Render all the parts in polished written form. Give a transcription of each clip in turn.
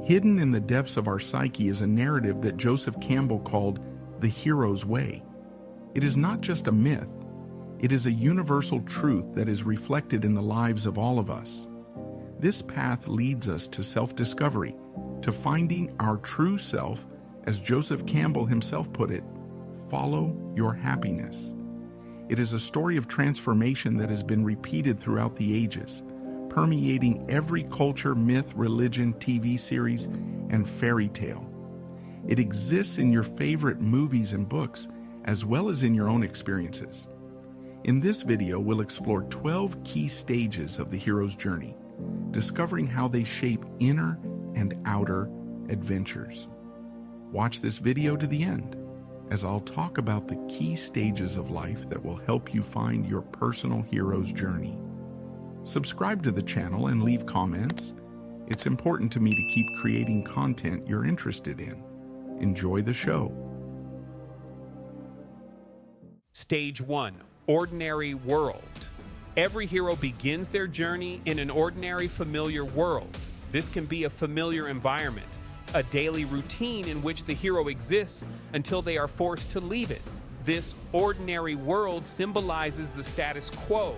Hidden in the depths of our psyche is a narrative that Joseph Campbell called the hero's way. It is not just a myth, it is a universal truth that is reflected in the lives of all of us. This path leads us to self-discovery, to finding our true self, as Joseph Campbell himself put it, follow your happiness. It is a story of transformation that has been repeated throughout the ages, permeating every culture, myth, religion, TV series, and fairy tale. It exists in your favorite movies and books, as well as in your own experiences. In this video, we'll explore 12 key stages of the hero's journey, discovering how they shape inner and outer adventures. Watch this video to the end, as I'll talk about the key stages of life that will help you find your personal hero's journey. Subscribe to the channel and leave comments. It's important to me to keep creating content you're interested in. Enjoy the show. Stage 1, ordinary world. Every hero begins their journey in an ordinary, familiar world. This can be a familiar environment, a daily routine in which the hero exists until they are forced to leave it. This ordinary world symbolizes the status quo,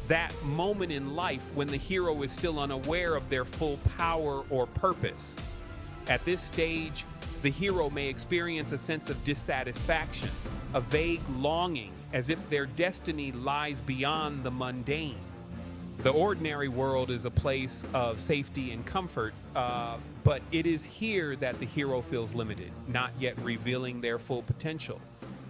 that moment in life when the hero is still unaware of their full power or purpose. At this stage, the hero may experience a sense of dissatisfaction, a vague longing, as if their destiny lies beyond the mundane. The ordinary world is a place of safety and comfort, but it is here that the hero feels limited, not yet revealing their full potential.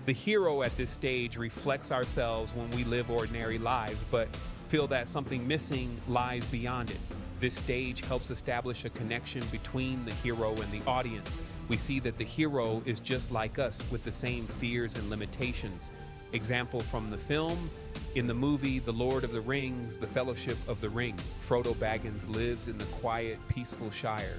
The hero at this stage reflects ourselves when we live ordinary lives, but feel that something missing lies beyond it. This stage helps establish a connection between the hero and the audience. We see that the hero is just like us, with the same fears and limitations. Example from the film: in the movie The Lord of the Rings, The Fellowship of the Ring, Frodo Baggins lives in the quiet, peaceful Shire.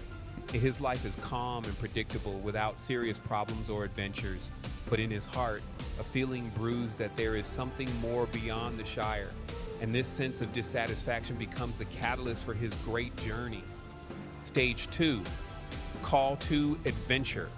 His life is calm and predictable, without serious problems or adventures. But in his heart, a feeling brews that there is something more beyond the Shire. And this sense of dissatisfaction becomes the catalyst for his great journey. Stage 2, call to adventure.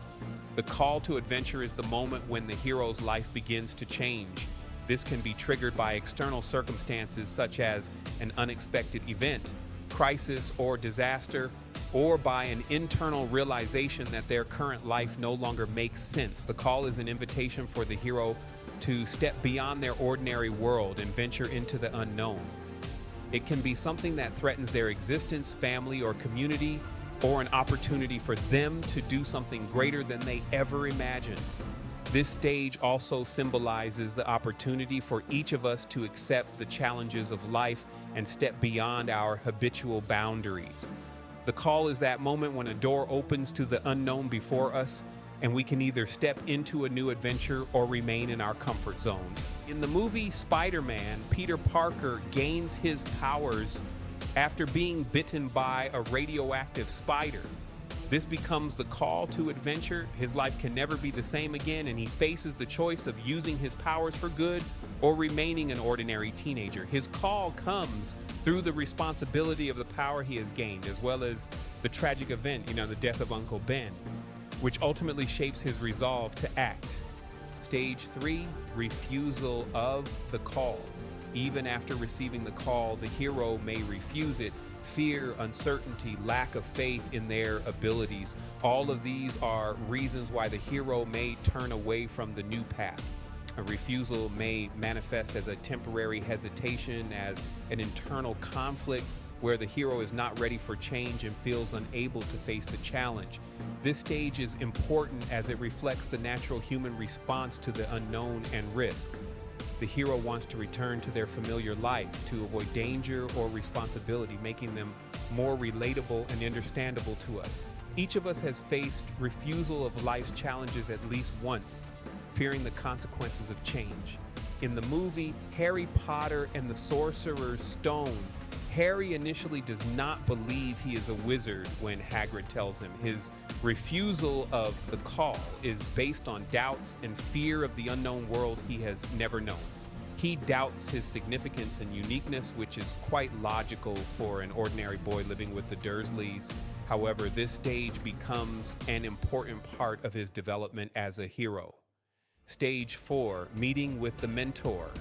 The call to adventure is the moment when the hero's life begins to change. This can be triggered by external circumstances such as an unexpected event, crisis, or disaster, or by an internal realization that their current life no longer makes sense. The call is an invitation for the hero to step beyond their ordinary world and venture into the unknown. It can be something that threatens their existence, family, or community, or an opportunity for them to do something greater than they ever imagined. This stage also symbolizes the opportunity for each of us to accept the challenges of life and step beyond our habitual boundaries. The call is that moment when a door opens to the unknown before us, and we can either step into a new adventure or remain in our comfort zone. In the movie Spider-Man, Peter Parker gains his powers after being bitten by a radioactive spider. This becomes the call to adventure. His life can never be the same again, and he faces the choice of using his powers for good or remaining an ordinary teenager. His call comes through the responsibility of the power he has gained, as well as the tragic event, the death of Uncle Ben, which ultimately shapes his resolve to act. Stage 3, refusal of the call. Even after receiving the call, the hero may refuse it. Fear, uncertainty, lack of faith in their abilities. All of these are reasons why the hero may turn away from the new path. A refusal may manifest as a temporary hesitation, as an internal conflict where the hero is not ready for change and feels unable to face the challenge. This stage is important as it reflects the natural human response to the unknown and risk. The hero wants to return to their familiar life to avoid danger or responsibility, making them more relatable and understandable to us. Each of us has faced refusal of life's challenges at least once, fearing the consequences of change. In the movie Harry Potter and the Sorcerer's Stone, Harry initially does not believe he is a wizard when Hagrid tells him. His refusal of the call is based on doubts and fear of the unknown world he has never known. He doubts his significance and uniqueness, which is quite logical for an ordinary boy living with the Dursleys. However, this stage becomes an important part of his development as a hero. Stage 4, meeting with the mentor.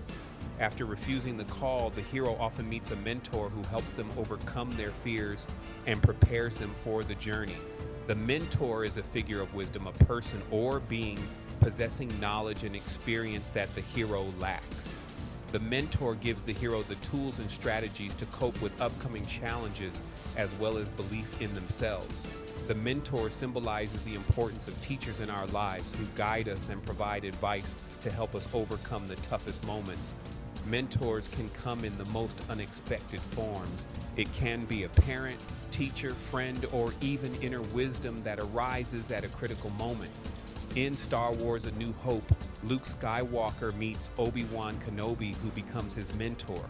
After refusing the call, the hero often meets a mentor who helps them overcome their fears and prepares them for the journey. The mentor is a figure of wisdom, a person or being possessing knowledge and experience that the hero lacks. The mentor gives the hero the tools and strategies to cope with upcoming challenges as well as belief in themselves. The mentor symbolizes the importance of teachers in our lives who guide us and provide advice to help us overcome the toughest moments. Mentors can come in the most unexpected forms. It can be a parent, teacher, friend, or even inner wisdom that arises at a critical moment. In Star Wars: A New Hope, Luke Skywalker meets Obi-Wan Kenobi, who becomes his mentor.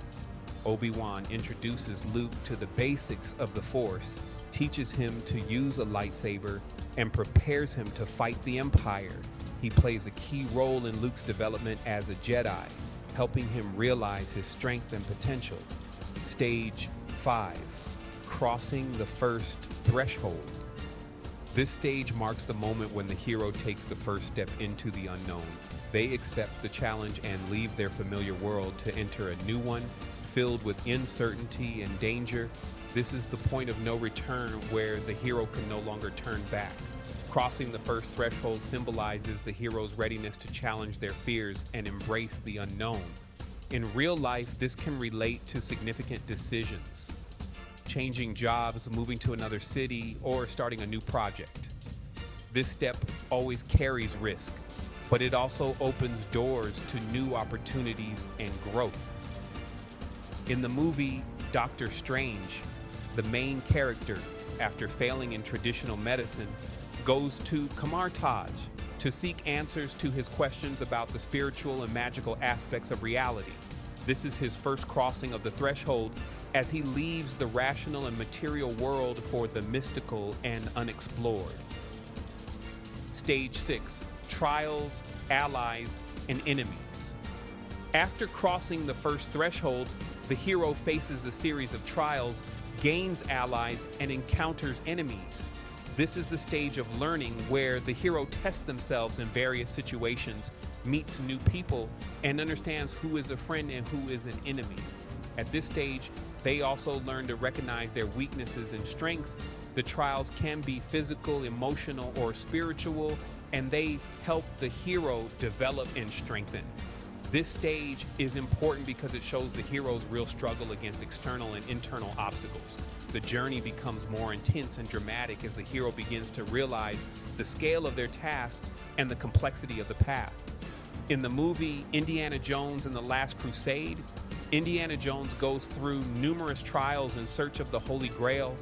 Obi-Wan introduces Luke to the basics of the Force, teaches him to use a lightsaber, and prepares him to fight the Empire. He plays a key role in Luke's development as a Jedi, helping him realize his strength and potential. Stage 5, crossing the first threshold. This stage marks the moment when the hero takes the first step into the unknown. They accept the challenge and leave their familiar world to enter a new one, filled with uncertainty and danger. This is the point of no return where the hero can no longer turn back. Crossing the first threshold symbolizes the hero's readiness to challenge their fears and embrace the unknown. In real life, this can relate to significant decisions: changing jobs, moving to another city, or starting a new project. This step always carries risk, but it also opens doors to new opportunities and growth. In the movie Doctor Strange, the main character, after failing in traditional medicine, goes to Kamar-Taj to seek answers to his questions about the spiritual and magical aspects of reality. This is his first crossing of the threshold as he leaves the rational and material world for the mystical and unexplored. Stage 6, trials, allies, and enemies. After crossing the first threshold, the hero faces a series of trials, gains allies, and encounters enemies. This is the stage of learning where the hero tests themselves in various situations, meets new people, and understands who is a friend and who is an enemy. At this stage, they also learn to recognize their weaknesses and strengths. The trials can be physical, emotional, or spiritual, and they help the hero develop and strengthen. This stage is important because it shows the hero's real struggle against external and internal obstacles. The journey becomes more intense and dramatic as the hero begins to realize the scale of their task and the complexity of the path. In the movie Indiana Jones and the Last Crusade, Indiana Jones goes through numerous trials in search of the Holy Grail.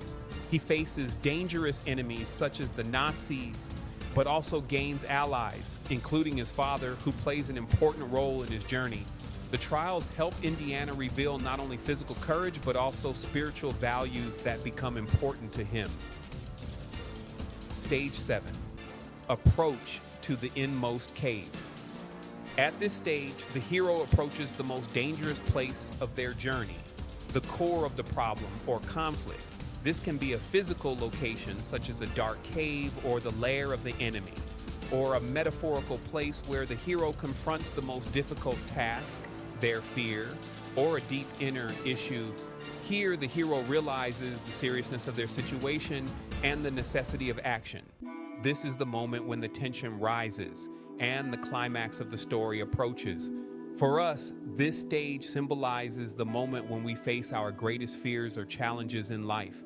He faces dangerous enemies such as the Nazis, but also gains allies, including his father, who plays an important role in his journey. The trials help Indiana reveal not only physical courage, but also spiritual values that become important to him. Stage 7, approach to the inmost cave. At this stage, the hero approaches the most dangerous place of their journey, the core of the problem or conflict. This can be a physical location, such as a dark cave or the lair of the enemy, or a metaphorical place where the hero confronts the most difficult task, their fear, or a deep inner issue. Here, the hero realizes the seriousness of their situation and the necessity of action. This is the moment when the tension rises and the climax of the story approaches. For us, this stage symbolizes the moment when we face our greatest fears or challenges in life.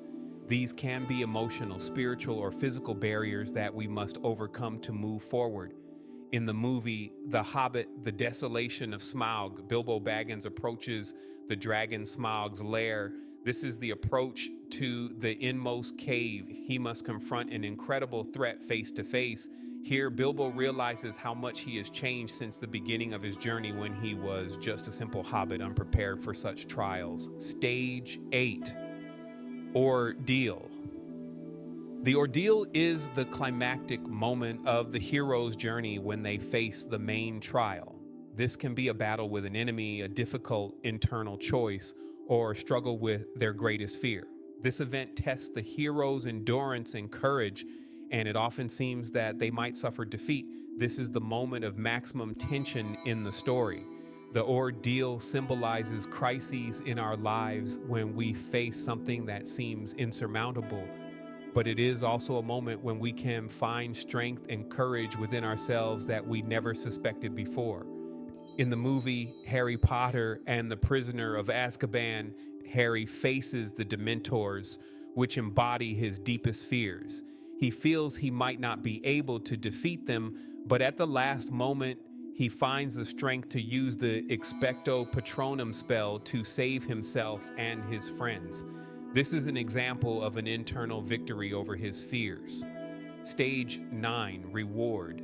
These can be emotional, spiritual, or physical barriers that we must overcome to move forward. In the movie The Hobbit: The Desolation of Smaug, Bilbo Baggins approaches the dragon Smaug's lair. This is the approach to the inmost cave. He must confront an incredible threat face to face. Here, Bilbo realizes how much he has changed since the beginning of his journey when he was just a simple hobbit unprepared for such trials. Stage 8, ordeal. The ordeal is the climactic moment of the hero's journey when they face the main trial. This can be a battle with an enemy, a difficult internal choice, or a struggle with their greatest fear. This event tests the hero's endurance and courage, and it often seems that they might suffer defeat. This is the moment of maximum tension in the story. The ordeal symbolizes crises in our lives when we face something that seems insurmountable, but it is also a moment when we can find strength and courage within ourselves that we never suspected before. In the movie Harry Potter and the Prisoner of Azkaban, Harry faces the Dementors, which embody his deepest fears. He feels he might not be able to defeat them, but at the last moment, he finds the strength to use the Expecto Patronum spell to save himself and his friends. This is an example of an internal victory over his fears. Stage 9, Reward.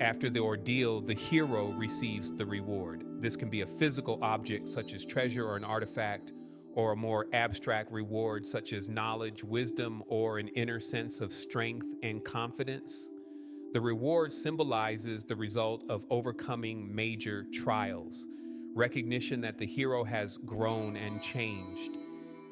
After the ordeal, the hero receives the reward. This can be a physical object such as treasure or an artifact, or a more abstract reward such as knowledge, wisdom, or an inner sense of strength and confidence. The reward symbolizes the result of overcoming major trials, recognition that the hero has grown and changed.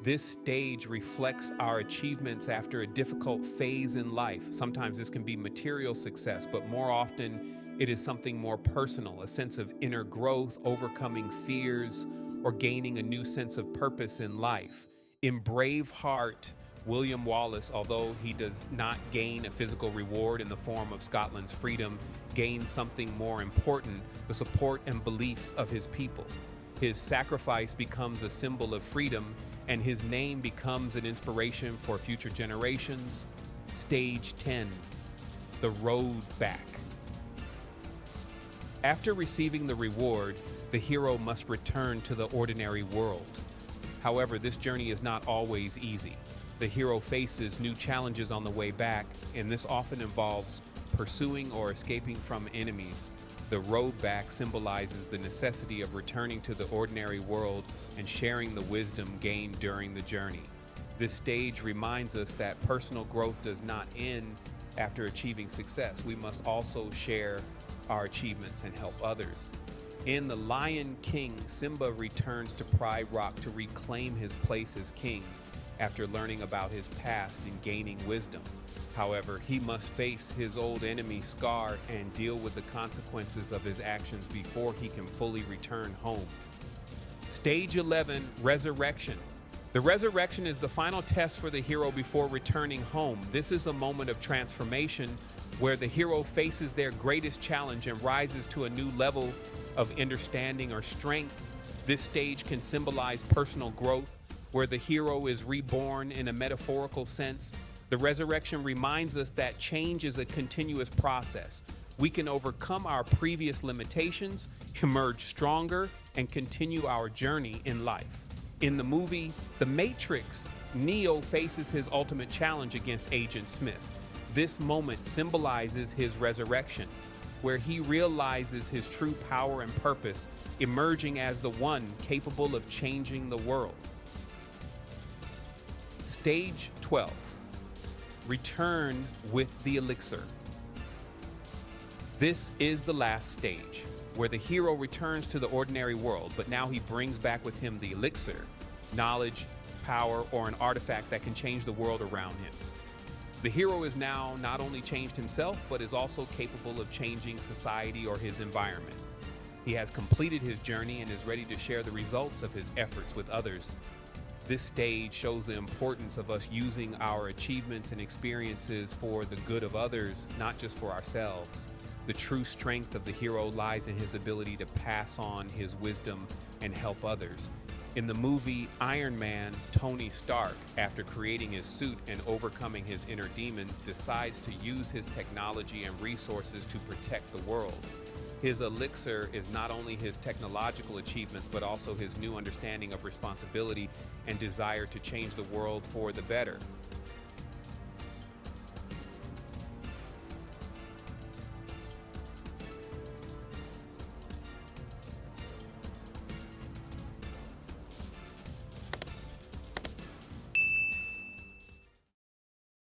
This stage reflects our achievements after a difficult phase in life. Sometimes this can be material success, but more often it is something more personal, a sense of inner growth, overcoming fears, or gaining a new sense of purpose in life. In Braveheart, William Wallace, although he does not gain a physical reward in the form of Scotland's freedom, gains something more important, the support and belief of his people. His sacrifice becomes a symbol of freedom, and his name becomes an inspiration for future generations. Stage 10, The Road Back. After receiving the reward, the hero must return to the ordinary world. However, this journey is not always easy. The hero faces new challenges on the way back, and this often involves pursuing or escaping from enemies. The road back symbolizes the necessity of returning to the ordinary world and sharing the wisdom gained during the journey. This stage reminds us that personal growth does not end after achieving success. We must also share our achievements and help others. In The Lion King, Simba returns to Pride Rock to reclaim his place as king after learning about his past and gaining wisdom. However, he must face his old enemy Scar and deal with the consequences of his actions before he can fully return home. Stage 11, Resurrection. The resurrection is the final test for the hero before returning home. This is a moment of transformation where the hero faces their greatest challenge and rises to a new level of understanding or strength. This stage can symbolize personal growth, where the hero is reborn in a metaphorical sense. The resurrection reminds us that change is a continuous process. We can overcome our previous limitations, emerge stronger, and continue our journey in life. In the movie The Matrix, Neo faces his ultimate challenge against Agent Smith. This moment symbolizes his resurrection, where he realizes his true power and purpose, emerging as the one capable of changing the world. Stage 12, Return with the Elixir. This is the last stage, where the hero returns to the ordinary world, but now he brings back with him the elixir, knowledge, power, or an artifact that can change the world around him. The hero is now not only changed himself, but is also capable of changing society or his environment. He has completed his journey and is ready to share the results of his efforts with others. This stage shows the importance of us using our achievements and experiences for the good of others, not just for ourselves. The true strength of the hero lies in his ability to pass on his wisdom and help others. In the movie Iron Man, Tony Stark, after creating his suit and overcoming his inner demons, decides to use his technology and resources to protect the world. His elixir is not only his technological achievements, but also his new understanding of responsibility and desire to change the world for the better.